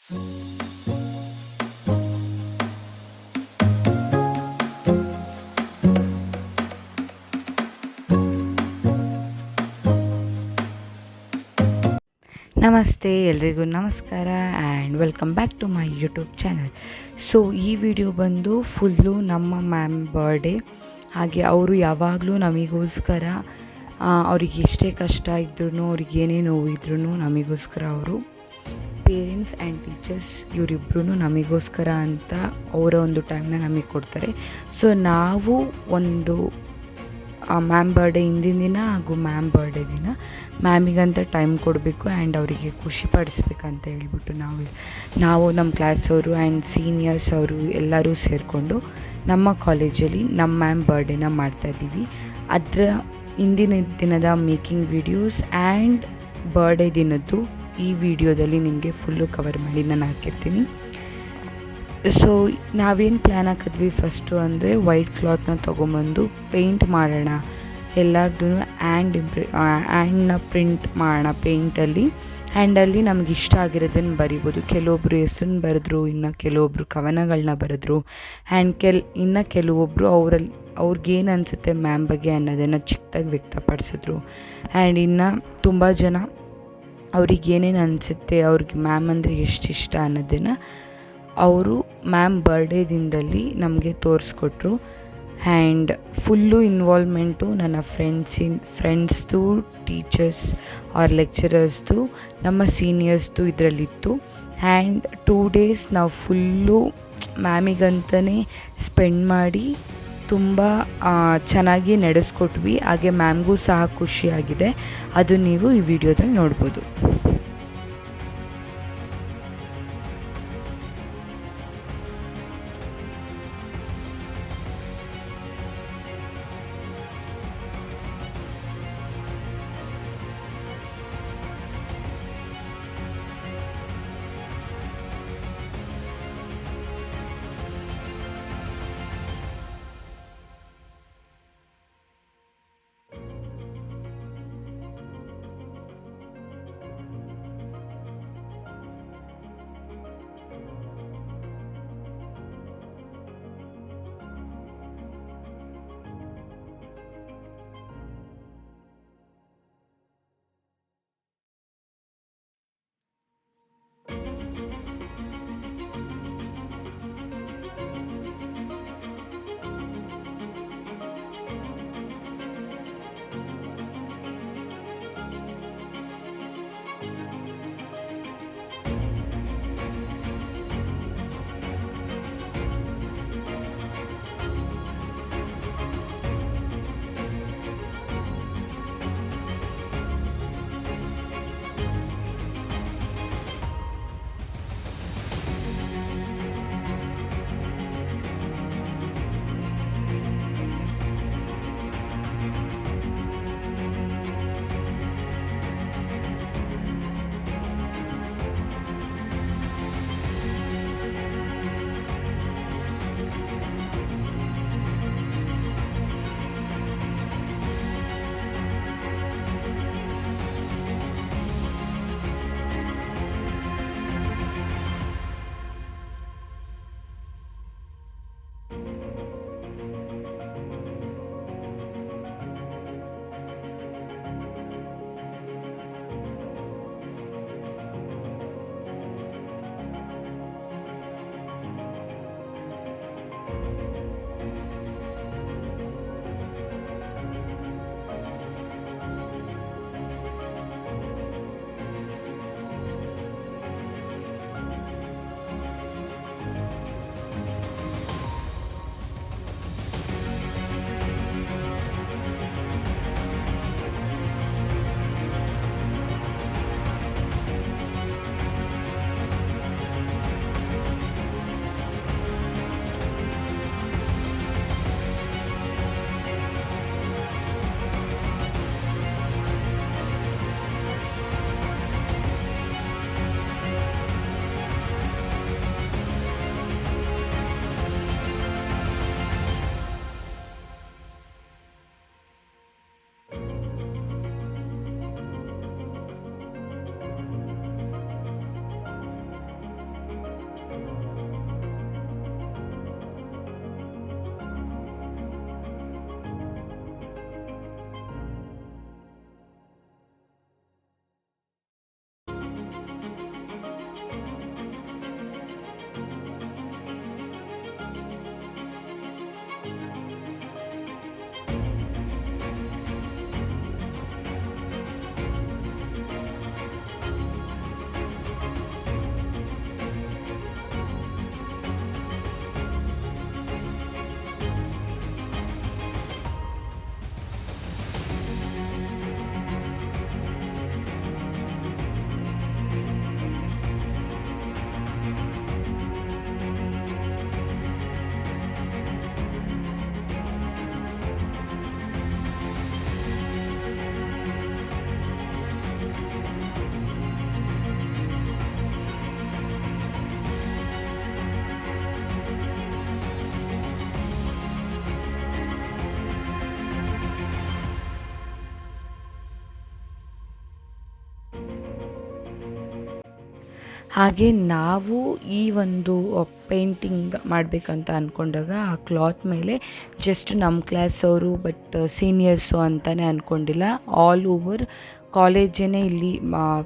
ನಮಸ್ತೆ ಎಲ್ರಿಗೂ ನಮಸ್ಕಾರ and welcome back to my YouTube channel. So ಈ ವಿಡಿಯೋ ಬಂದು ಫುಲ್ಲು ನಮ್ಮ ಮ್ಯಾಮ್ ಬರ್ಡೇ. ಹಾಗೆ ಅವರು ಯಾವಾಗಲೂ ನಮಗೋಸ್ಕರ ಅವ್ರಿಗೆ ಎಷ್ಟೇ ಕಷ್ಟ ಇದ್ರೂ ಅವ್ರಿಗೆ ಏನೇ ನೋವಿದ್ರೂ ನಮಗೋಸ್ಕರ ಅವರು ಪೇರೆಂಟ್ಸ್ ಆ್ಯಂಡ್ ಟೀಚರ್ಸ್ ಇವರಿಬ್ಬರೂ ನಮಗೋಸ್ಕರ ಅಂತ ಅವರ ಒಂದು ಟೈಮ್ನ ನಮಗೆ ಕೊಡ್ತಾರೆ. ಸೊ ನಾವು ಒಂದು ಮ್ಯಾಮ್ ಬರ್ಡೇ ಹಿಂದಿನ ದಿನ ಹಾಗೂ ಮ್ಯಾಮ್ ಬರ್ಡೇ ದಿನ ಮ್ಯಾಮಿಗಂತ ಟೈಮ್ ಕೊಡಬೇಕು ಆ್ಯಂಡ್ ಅವರಿಗೆ ಖುಷಿ ಪಡಿಸ್ಬೇಕಂತ ಹೇಳ್ಬಿಟ್ಟು ನಾವು ನಮ್ಮ ಕ್ಲಾಸವರು ಆ್ಯಂಡ್ ಸೀನಿಯರ್ಸ್ ಅವರು ಎಲ್ಲರೂ ಸೇರಿಕೊಂಡು ನಮ್ಮ ಕಾಲೇಜಲ್ಲಿ ನಮ್ಮ ಮ್ಯಾಮ್ ಬರ್ಡೇನ ಮಾಡ್ತಾಯಿದ್ದೀವಿ. ಅದರ ಹಿಂದಿನ ದಿನದ ಮೇಕಿಂಗ್ ವೀಡಿಯೋಸ್ ಆ್ಯಂಡ್ ಬರ್ಡೇ ದಿನದ್ದು ಈ ವಿಡಿಯೋದಲ್ಲಿ ನಿಮಗೆ ಫುಲ್ಲು ಕವರ್ ಮಾಡಿ ನಾನು ಹಾಕಿರ್ತೀನಿ. ಸೊ ನಾವೇನು ಪ್ಲ್ಯಾನ್ ಹಾಕಿದ್ವಿ ಫಸ್ಟು ಅಂದರೆ ವೈಟ್ ಕ್ಲಾತ್ನ ತೊಗೊಂಬಂದು ಪೇಂಟ್ ಮಾಡೋಣ, ಎಲ್ಲರದ್ದು ಹ್ಯಾಂಡ್ನ ಪ್ರಿಂಟ್ ಮಾಡೋಣ ಪೇಂಟಲ್ಲಿ. ಹ್ಯಾಂಡಲ್ಲಿ ನಮ್ಗೆ ಇಷ್ಟ ಆಗಿರೋದನ್ನು ಬರಿಬೋದು. ಕೆಲವೊಬ್ಬರು ಹೆಸರನ್ನ ಬರೆದ್ರು, ಇನ್ನು ಕೆಲವೊಬ್ಬರು ಕವನಗಳನ್ನ ಬರೆದ್ರು ಆ್ಯಂಡ್ ಇನ್ನು ಕೆಲವೊಬ್ಬರು ಅವ್ರಿಗೇನು ಅನಿಸುತ್ತೆ ಮ್ಯಾಮ್ ಬಗ್ಗೆ ಅನ್ನೋದನ್ನು ಚಿಕ್ಕದಾಗಿ ವ್ಯಕ್ತಪಡಿಸಿದ್ರು. ಆ್ಯಂಡ್ ಇನ್ನು ತುಂಬ ಜನ ಅವ್ರಿಗೆ ಏನೇನು ಅನಿಸುತ್ತೆ, ಅವ್ರಿಗೆ ಮ್ಯಾಮ್ ಅಂದರೆ ಎಷ್ಟು ಇಷ್ಟ ಅನ್ನೋದನ್ನು ಅವರು ಮ್ಯಾಮ್ ಬರ್ಡೇ ದಿನದಲ್ಲಿ ನಮಗೆ ತೋರಿಸ್ಕೊಟ್ರು. ಆ್ಯಂಡ್ ಫುಲ್ಲು ಇನ್ವಾಲ್ವ್ಮೆಂಟು ನನ್ನ ಫ್ರೆಂಡ್ಸ್ದು, ಟೀಚರ್ಸ್ ಆರ್ ಲೆಕ್ಚರರ್ಸ್ದು, ನಮ್ಮ ಸೀನಿಯರ್ಸ್ದು ಇದರಲ್ಲಿತ್ತು. ಆ್ಯಂಡ್ 2 days ನಾವು ಫುಲ್ಲು ಮ್ಯಾಮಿಗಂತಲೇ ಸ್ಪೆಂಡ್ ಮಾಡಿ ತುಂಬ ಚೆನ್ನಾಗಿ ನಡೆಸ್ಕೊಟ್ವಿ. ಹಾಗೆ ಮ್ಯಾಮ್ಗೂ ಸಹ ಖುಷಿಯಾಗಿದೆ, ಅದು ನೀವು ಈ ವಿಡಿಯೋದಲ್ಲಿ ನೋಡ್ಬೋದು. ಹಾಗೆ ನಾವು ಈ ಒಂದು ಪೇಂಟಿಂಗ್ ಮಾಡಬೇಕಂತ ಅಂದ್ಕೊಂಡಾಗ ಆ ಕ್ಲಾತ್ ಮೇಲೆ ಜಸ್ಟ್ ನಮ್ಮ ಕ್ಲಾಸವರು ಬಟ್ ಸೀನಿಯರ್ಸು ಅಂತಲೇ ಅಂದ್ಕೊಂಡಿಲ್ಲ, ಆಲ್ ಓವರ್ ಕಾಲೇಜೇ ಇಲ್ಲಿ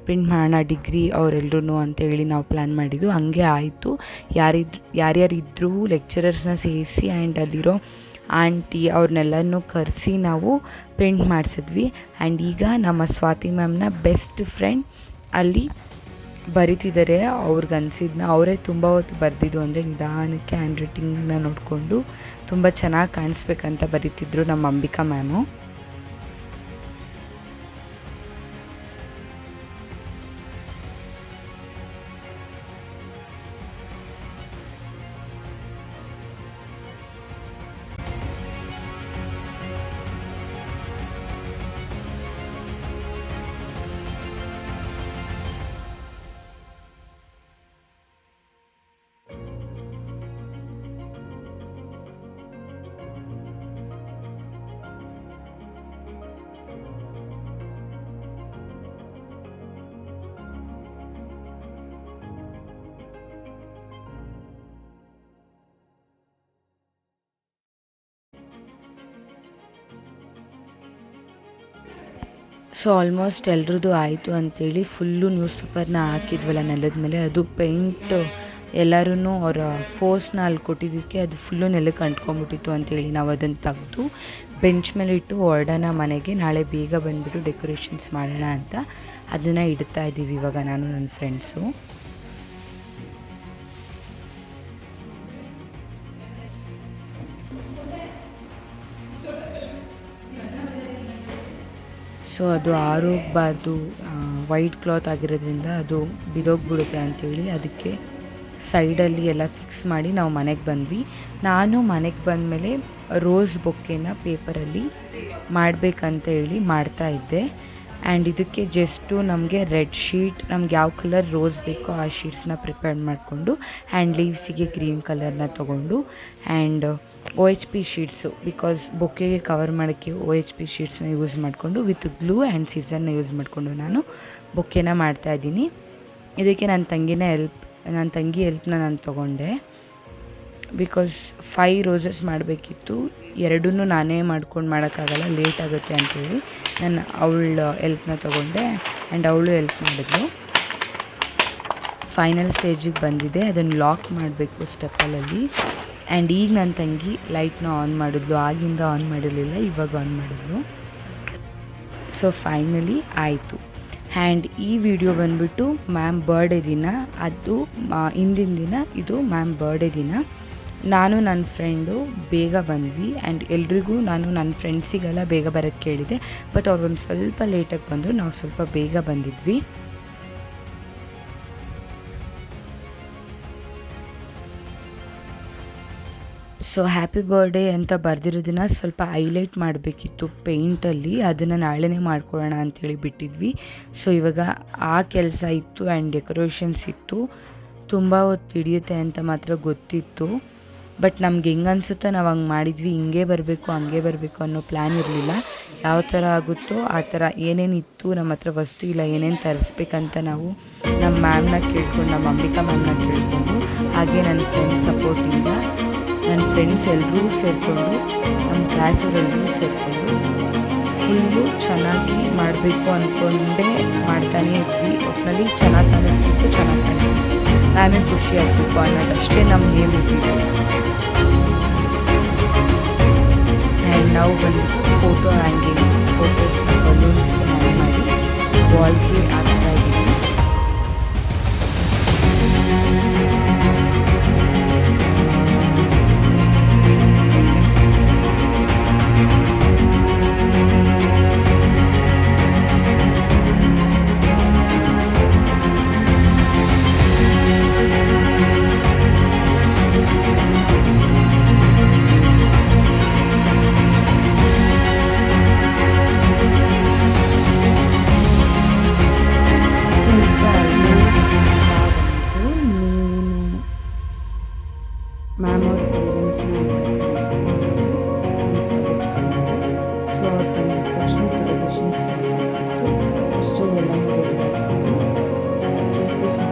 ಪ್ರಿಂಟ್ ಮಾಡೋಣ ಡಿಗ್ರಿ ಅವರೆಲ್ಲರೂ ಅಂತೇಳಿ ನಾವು ಪ್ಲ್ಯಾನ್ ಮಾಡಿದ್ದು. ಹಂಗೆ ಆಯಿತು. ಯಾರ್ಯಾರಿದ್ದರೂ ಲೆಕ್ಚರರ್ಸ್ನ ಸೇರಿಸಿ ಆ್ಯಂಡ್ ಅಲ್ಲಿರೋ ಆಂಟಿ ಅವ್ರನ್ನೆಲ್ಲನೂ ಕರೆಸಿ ನಾವು ಪ್ರಿಂಟ್ ಮಾಡಿಸಿದ್ವಿ. ಆ್ಯಂಡ್ ಈಗ ನಮ್ಮ ಸ್ವಾತಿ ಮ್ಯಾಮ್ನ ಬೆಸ್ಟ್ ಫ್ರೆಂಡ್ ಅಲ್ಲಿ ಬರಿತಿದ್ದಾರೆ. ಅವ್ರಿಗನ್ಸಿದ್ನ ಅವರೇ ತುಂಬ ಹೊತ್ತು ಬರೆದಿದ್ದು, ಅಂದರೆ ನಿಧಾನಕ್ಕೆ ಹ್ಯಾಂಡ್ ರೈಟಿಂಗ್ನ ನೋಡಿಕೊಂಡು ತುಂಬ ಚೆನ್ನಾಗಿ ಕಾಣಿಸ್ಬೇಕಂತ ಬರೀತಿದ್ರು ನಮ್ಮ ಅಂಬಿಕಾ ಮ್ಯಾಮು. ಸೊ ಆಲ್ಮೋಸ್ಟ್ ಎಲ್ರದ್ದು ಆಯಿತು ಅಂಥೇಳಿ ಫುಲ್ಲು ನ್ಯೂಸ್ ಪೇಪರ್ನ ಹಾಕಿದ್ವಲ್ಲ ನೆಲದ ಮೇಲೆ, ಅದು ಪೇಂಟ್ ಎಲ್ಲರೂ ಅವರ ಫೋರ್ಸ್ನ ಅಲ್ಲಿ ಕೊಟ್ಟಿದ್ದಕ್ಕೆ ಅದು ಫುಲ್ಲು ನೆಲಕ್ಕೆ ಅಂಟ್ಕೊಂಡ್ಬಿಟ್ಟಿತ್ತು ಅಂಥೇಳಿ ನಾವು ಅದನ್ನು ತೆಗೆದು ಬೆಂಚ್ ಮೇಲೆ ಇಟ್ಟು ಹೊರಡೋಣ ಮನೆಗೆ, ನಾಳೆ ಬೇಗ ಬಂದುಬಿಟ್ಟು ಡೆಕೋರೇಷನ್ಸ್ ಮಾಡೋಣ ಅಂತ ಅದನ್ನು ಇಡ್ತಾ ಇದ್ದೀವಿ ಇವಾಗ ನಾನು ನನ್ನ ಫ್ರೆಂಡ್ಸು. ಸೊ ಅದು ಆರೋಗಬಾರ್ದು, ವೈಟ್ ಕ್ಲಾತ್ ಆಗಿರೋದ್ರಿಂದ ಅದು ಬಿದೋಗ್ಬಿಡುತ್ತೆ ಅಂಥೇಳಿ ಅದಕ್ಕೆ ಸೈಡಲ್ಲಿ ಎಲ್ಲ ಫಿಕ್ಸ್ ಮಾಡಿ ನಾವು ಮನೆಗೆ ಬಂದ್ವಿ. ನಾನು ಮನೆಗೆ ಬಂದಮೇಲೆ ರೋಸ್ ಬೊಕ್ಕೆನ ಪೇಪರಲ್ಲಿ ಮಾಡಬೇಕಂತ ಹೇಳಿ ಮಾಡ್ತಾಯಿದ್ದೆ. ಆ್ಯಂಡ್ ಇದಕ್ಕೆ ಜಸ್ಟು ನಮಗೆ ರೆಡ್ ಶೀಟ್, ನಮ್ಗೆ ಯಾವ ಕಲರ್ ರೋಸ್ ಬೇಕೋ ಆ ಶೀಟ್ಸ್ನ ಪ್ರಿಪೇರ್ ಮಾಡಿಕೊಂಡು ಆ್ಯಂಡ್ ಲೀವ್ಸಿಗೆ ಗ್ರೀನ್ ಕಲರ್ನ ತೊಗೊಂಡು ಆ್ಯಂಡ್ OHP ಶೀಟ್ಸು, ಬಿಕಾಸ್ ಬೊಕ್ಕೆಗೆ ಕವರ್ ಮಾಡೋಕ್ಕೆ OHP ಶೀಟ್ಸ್ನ ಯೂಸ್ ಮಾಡಿಕೊಂಡು ವಿತ್ ಗ್ಲೂ ಆ್ಯಂಡ್ ಸೀಸನ್ನ ಯೂಸ್ ಮಾಡಿಕೊಂಡು ನಾನು ಬೊಕ್ಕೆನ ಮಾಡ್ತಾಯಿದ್ದೀನಿ. ಇದಕ್ಕೆ ನನ್ನ ತಂಗಿ ಹೆಲ್ಪ್ನ ನಾನು ತೊಗೊಂಡೆ, ಬಿಕಾಸ್ 5 ರೋಸಸ್ ಮಾಡಬೇಕಿತ್ತು, ಎರಡನ್ನೂ ನಾನೇ ಮಾಡ್ಕೊಂಡು ಮಾಡೋಕ್ಕಾಗಲ್ಲ, ಲೇಟ್ ಆಗುತ್ತೆ ಅಂಥೇಳಿ ನಾನು ಅವಳ ಹೆಲ್ಪ್ನ ತೊಗೊಂಡೆ ಆ್ಯಂಡ್ ಅವಳು ಹೆಲ್ಪ್ ಮಾಡಿದ್ಲು. ಫೈನಲ್ ಸ್ಟೇಜಿಗೆ ಬಂದಿದೆ, ಅದನ್ನು ಲಾಕ್ ಮಾಡಬೇಕು ಸ್ಟೆಪ್ಪಲಲ್ಲಿ. ಆ್ಯಂಡ್ ಈಗ ನನ್ನ ತಂಗಿ ಲೈಟ್ನ ಆನ್ ಮಾಡಿದ್ಲು, ಆಗಿಂದ ಆನ್ ಮಾಡಿರಲಿಲ್ಲ, ಇವಾಗ ಆನ್ ಮಾಡಿದ್ಲು. ಸೊ ಫೈನಲಿ ಆಯಿತು. ಆ್ಯಂಡ್ ಈ ವಿಡಿಯೋ ಬಂದುಬಿಟ್ಟು ಮ್ಯಾಮ್ ಬರ್ಡೇ ದಿನ, ಅದು ಹಿಂದಿನ ದಿನ ಇದು ಮ್ಯಾಮ್ ಬರ್ಡೇ ದಿನ. ನಾನು ನನ್ನ ಫ್ರೆಂಡು ಬೇಗ ಬಂದ್ವಿ ಆ್ಯಂಡ್ ಎಲ್ರಿಗೂ ನಾನು ನನ್ನ ಫ್ರೆಂಡ್ಸಿಗೆಲ್ಲ ಬೇಗ ಬರೋಕ್ಕೆ ಕೇಳಿದೆ, ಬಟ್ ಅವ್ರು ಒಂದು ಸ್ವಲ್ಪ ಲೇಟಾಗಿ ಬಂದರು, ನಾವು ಸ್ವಲ್ಪ ಬೇಗ ಬಂದಿದ್ವಿ. ಸೊ ಹ್ಯಾಪಿ ಬರ್ಡೇ ಅಂತ ಬರೆದಿರೋದನ್ನ ಸ್ವಲ್ಪ ಹೈಲೈಟ್ ಮಾಡಬೇಕಿತ್ತು ಪೇಂಟಲ್ಲಿ, ಅದನ್ನು ನಾಳೆನೇ ಮಾಡ್ಕೊಳ್ಳೋಣ ಅಂಥೇಳಿ ಬಿಟ್ಟಿದ್ವಿ. ಸೊ ಇವಾಗ ಆ ಕೆಲಸ ಇತ್ತು ಆ್ಯಂಡ್ ಡೆಕೋರೇಷನ್ಸ್ ಇತ್ತು. ತುಂಬ ಹೊತ್ತು ಹಿಡಿಯುತ್ತೆ ಅಂತ ಮಾತ್ರ ಗೊತ್ತಿತ್ತು, ಬಟ್ ನಮ್ಗೆ ಹೆಂಗೆ ಅನಿಸುತ್ತೋ ನಾವು ಹಂಗೆ ಮಾಡಿದ್ವಿ. ಹಿಂಗೆ ಬರಬೇಕು ಹಂಗೆ ಬರಬೇಕು ಅನ್ನೋ ಪ್ಲ್ಯಾನ್ ಇರಲಿಲ್ಲ. ಯಾವ ಥರ ಆಗುತ್ತೋ ಆ ಥರ ಏನೇನಿತ್ತು ನಮ್ಮ ಹತ್ರ ವಸ್ತು ಇಲ್ಲ, ಏನೇನು ತರಿಸ್ಬೇಕಂತ ನಾವು ನಮ್ಮ ಮ್ಯಾಮ್ನ ಕೇಳ್ಕೊಂಡು, ನಮ್ಮ ಅಂಬಿಕಾ ಮ್ಯಾಮ್ನ ಕೇಳಿಕೊಂಡು, ಹಾಗೆ ನನ್ನ ಫ್ರೆಂಡ್ಸ್ ಸಪೋರ್ಟಿಂದ ನನ್ನ ಫ್ರೆಂಡ್ಸ್ ಎಲ್ಲರೂ ಸೇರಿಕೊಂಡು, ನಮ್ಮ ಕ್ಲಾಸವರೆಲ್ಲರೂ ಸೇರಿಕೊಂಡು ಫುಲ್ಲು ಚೆನ್ನಾಗಿ ಮಾಡಬೇಕು ಅಂದ್ಕೊಂಡೇ ಮಾಡ್ತಾನೇ ಇದ್ವಿ. ಒಟ್ಟಿನಲ್ಲಿ ಚೆನ್ನಾಗಿ ಕಾಣಿಸ್ಬೇಕು, ಚೆನ್ನಾಗಿ ಕಾಣಿಸ್ಬೇಕು, ನಾವೇ ಖುಷಿ ಆಗಬೇಕು ಅನ್ನೋದಷ್ಟೇ ನಮ್ಮ ಏಮ್ ಇದ್ದಿದ್ದು. ಆ್ಯಂಡ್ ನಾವು ಬಂದು ಫೋಟೋ ಹ್ಯಾಂಗಿಂಗ್, ಫೋಟೋಸ್ನ ಬಲೂನ್ಸ್ನ ಹ್ಯಾಂಗ್ ಮಾಡಿ ವಾಲ್ಗೆ ಹಾಕ್ತಾ ಇದ್ದೀವಿ. ಮ್ಯಾಮ್ ಅವ್ರ ಪೇರೆಂಟ್ಸ್ನ ಸೊ ಅವ್ರು ಬಂದಿದ್ದ ತಕ್ಷಣ ಸೆಲೆಬ್ರೇಷನ್ ಸ್ಟಾರ್ಟ್ ಆಗಿತ್ತು. ಅಷ್ಟರಲ್ಲೆಲ್ಲ ರೆಡಿ ಆಗಿತ್ತು. ಕೇಕು ಸಹ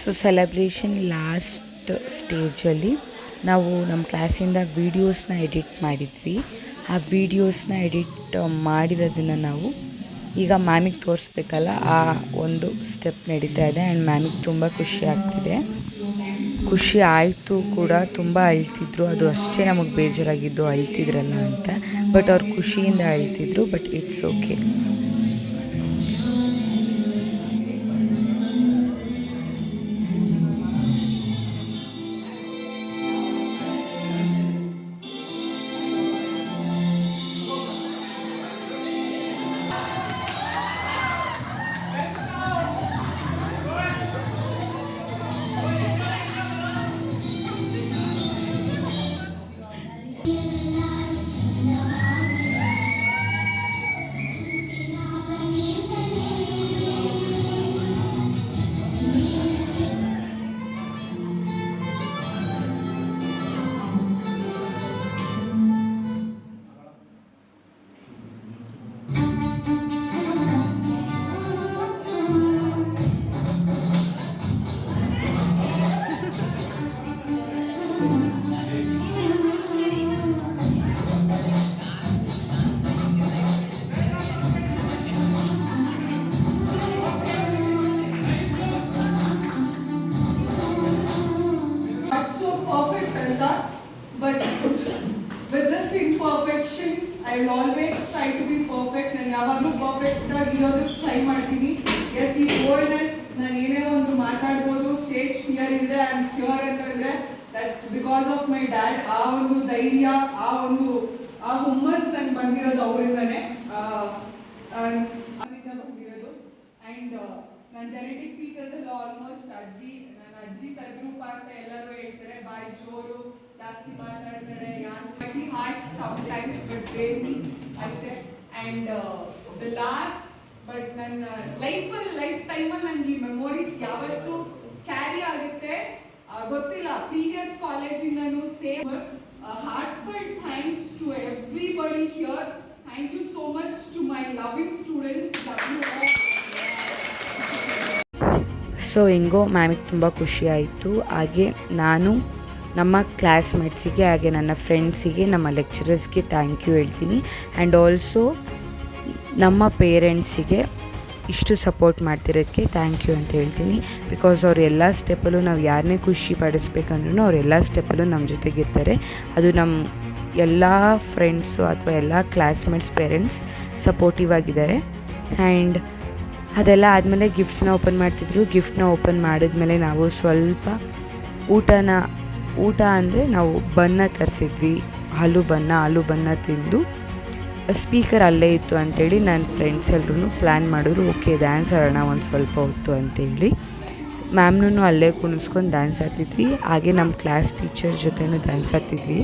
ಸೊ ಸೆಲೆಬ್ರೇಷನ್ ಲಾಸ್ಟ್ ಸ್ಟೇಜಲ್ಲಿ ನಾವು ನಮ್ಮ ಕ್ಲಾಸಿಂದ ವೀಡಿಯೋಸ್ನ ಎಡಿಟ್ ಮಾಡಿದ್ವಿ. ಆ ವೀಡಿಯೋಸ್ನ ಎಡಿಟ್ ಮಾಡಿರೋದನ್ನು ನಾವು ಈಗ ಮ್ಯಾಮಿಗೆ ತೋರಿಸ್ಬೇಕಲ್ಲ, ಆ ಒಂದು ಸ್ಟೆಪ್ ನಡೀತಾ ಇದೆ. ಆ್ಯಂಡ್ ಮ್ಯಾಮಿಗೆ ತುಂಬ ಖುಷಿ ಆಗ್ತಿದೆ. ಖುಷಿ ಆಯಿತು ಕೂಡ, ತುಂಬ ಅಳ್ತಿದ್ರು. ಅದು ಅಷ್ಟೇ ನಮಗೆ ಬೇಜಾರಾಗಿದ್ದು ಅಳ್ತಿದ್ರಲ್ಲ ಅಂತ. ಬಟ್ ಅವ್ರು ಖುಷಿಯಿಂದ ಅಳ್ತಿದ್ರು. But it's okay. But with this imperfection, I will always try to be perfect. ನಾನು ಯಾವಾಗಲೂ ಪರ್ಫೆಕ್ಟ್ ಆಗಿರೋದಕ್ಕೆ ಟ್ರೈ ಮಾಡ್ತೀನಿ. ಎಸ್, ಈ ಬೋಲ್ಡ್ನೆಸ್, ನಾನು ಏನೇ ಒಂದು ಮಾತಾಡ್ಬೋದು, ಸ್ಟೇಜ್ ಫಿಯರ್ ಇದೆ, ಐ ಆಮ್ ಫ್ಯೂರ್ ಅಂತಂದರೆ that's because of my dad. ಆ ಒಂದು ಧೈರ್ಯ, ಆ ಹುಮ್ಮಸ್ ನಂಗೆ ಬಂದಿರೋದು ಅವರಿಂದನೇ, ಅವರಿಂದ ಬಂದಿರೋದು. ಆ್ಯಂಡ್ ನನ್ನ ಜೆನೆಟಿಕ್ ಫೀಚರ್ಸ್ ಎಲ್ಲ ಆಲ್ಮೋಸ್ಟ್ ನನ್ನ ಅಜ್ಜಿ ತದ್ರೂಪ ಅಂತ ಎಲ್ಲರೂ ಹೇಳ್ತಾರೆ. ಬಾಯಿ ಜೋರು, ಜಾಸ್ತಿ ಮಾತಾಡ್ತಾರೆ, ಯಾರು ಹಾರ್ಟ್ ಸಮ್ಟೈಮ್ಸ್ ಬಟ್ ರೇರ್ಲಿ ಅಷ್ಟೇ. ಆ್ಯಂಡ್ ದ ಲಾಸ್ಟ್ ಬಟ್ ನನ್ನ ಲೈಫ್ ಟೈಮಲ್ಲಿ ನನಗೆ ಈ ಮೆಮೊರೀಸ್ ಯಾವತ್ತೂ ಕ್ಯಾರಿ ಆಗುತ್ತೆ ಗೊತ್ತಿಲ್ಲ. ಪ್ರೀವಿಯಸ್ ಕಾಲೇಜಿಂದನೂ same. Heartful thanks to everybody here. Thank you so much to my loving students. So ಹೆಂಗೋ ಮ್ಯಾಮಿಗೆ ತುಂಬ ಖುಷಿ ಆಯಿತು. ಹಾಗೆ ನಾನು ನಮ್ಮ ಕ್ಲಾಸ್ಮೇಟ್ಸಿಗೆ, ಹಾಗೆ ನನ್ನ ಫ್ರೆಂಡ್ಸಿಗೆ, ನಮ್ಮ ಲೆಕ್ಚರರ್ಸ್ಗೆ ಥ್ಯಾಂಕ್ ಯು ಹೇಳ್ತೀನಿ. ಆ್ಯಂಡ್ ಆಲ್ಸೋ ನಮ್ಮ ಪೇರೆಂಟ್ಸಿಗೆ ಇಷ್ಟು ಸಪೋರ್ಟ್ ಮಾಡ್ತಿರೋಕ್ಕೆ ಥ್ಯಾಂಕ್ ಯು ಅಂತ ಹೇಳ್ತೀನಿ. ಬಿಕಾಸ್ ಅವ್ರು ಎಲ್ಲ ಸ್ಟೆಪ್ಪಲ್ಲೂ, ನಾವು ಯಾರನ್ನೇ ಖುಷಿ ಪಡಿಸ್ಬೇಕಂದ್ರೂ ಅವ್ರು ಎಲ್ಲ ಸ್ಟೆಪ್ಪಲ್ಲೂ ನಮ್ಮ ಜೊತೆಗಿರ್ತಾರೆ. ಅದು ನಮ್ಮ ಎಲ್ಲ ಫ್ರೆಂಡ್ಸು ಅಥವಾ ಎಲ್ಲ ಕ್ಲಾಸ್ಮೇಟ್ಸ್ ಪೇರೆಂಟ್ಸ್ ಸಪೋರ್ಟಿವ್ ಆಗಿದ್ದಾರೆ. ಆ್ಯಂಡ್ ಅದೆಲ್ಲ ಆದಮೇಲೆ ಗಿಫ್ಟ್ಸ್ನ ಓಪನ್ ಮಾಡ್ತಿದ್ರು. ಗಿಫ್ಟ್ನ ಓಪನ್ ಮಾಡಿದ್ಮೇಲೆ ನಾವು ಸ್ವಲ್ಪ ಊಟ ಅಂದರೆ ನಾವು ಬನ್ನ ತರಿಸಿದ್ವಿ, ಆಲೂ ಬನ್ನ ತಿಂದು. ಸ್ಪೀಕರ್ ಅಲ್ಲೇ ಇತ್ತು ಅಂಥೇಳಿ ನನ್ನ ಫ್ರೆಂಡ್ಸ್ ಎಲ್ಲರೂ ಪ್ಲ್ಯಾನ್ ಮಾಡಿದ್ರು, ಓಕೆ ಡ್ಯಾನ್ಸ್ ಆಡೋಣ ಒಂದು ಸ್ವಲ್ಪ ಹೊತ್ತು ಅಂತೇಳಿ. ಮ್ಯಾಮ್ನೂ ಅಲ್ಲೇ ಕುಣಿಸ್ಕೊಂಡು ಡ್ಯಾನ್ಸ್ ಆಡ್ತಿದ್ವಿ. ಹಾಗೆ ನಮ್ಮ ಕ್ಲಾಸ್ ಟೀಚರ್ ಜೊತೆನೂ ಡ್ಯಾನ್ಸ್ ಆಡ್ತಿದ್ವಿ.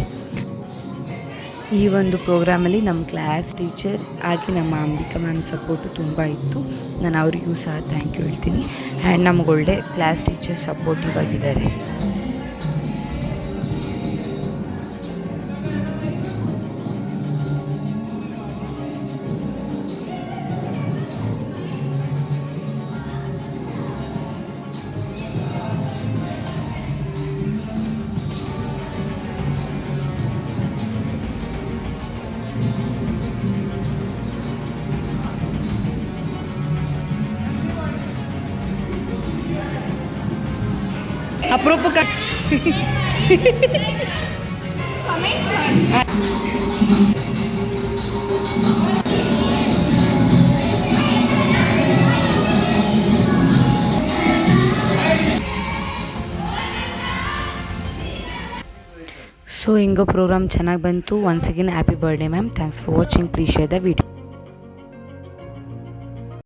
ಈ ಒಂದು ಪ್ರೋಗ್ರಾಮಲ್ಲಿ ನಮ್ಮ ಕ್ಲಾಸ್ ಟೀಚರ್ ಹಾಗೆ ನಮ್ಮ ಅಂಬಿಕಾ ಮ್ಯಾಮ್ ಸಪೋರ್ಟು ತುಂಬ ಇತ್ತು. ನಾನು ಅವರಿಗೂ ಸಹ ಥ್ಯಾಂಕ್ ಯು ಹೇಳ್ತೀನಿ. ಆ್ಯಂಡ್ ನಮ್ಗೆ ಒಳ್ಳೆ ಕ್ಲಾಸ್ ಟೀಚರ್ ಸಪೋರ್ಟಿವ್ ಆಗಿದ್ದಾರೆ. ಅಪರೂಪಕ ಸೊ ಹಿಂಗೋ ಪ್ರೋಗ್ರಾಮ್ ಚೆನ್ನಾಗಿ ಬಂತು. Once again happy birthday ma'am. Thanks for watching. Please share the video.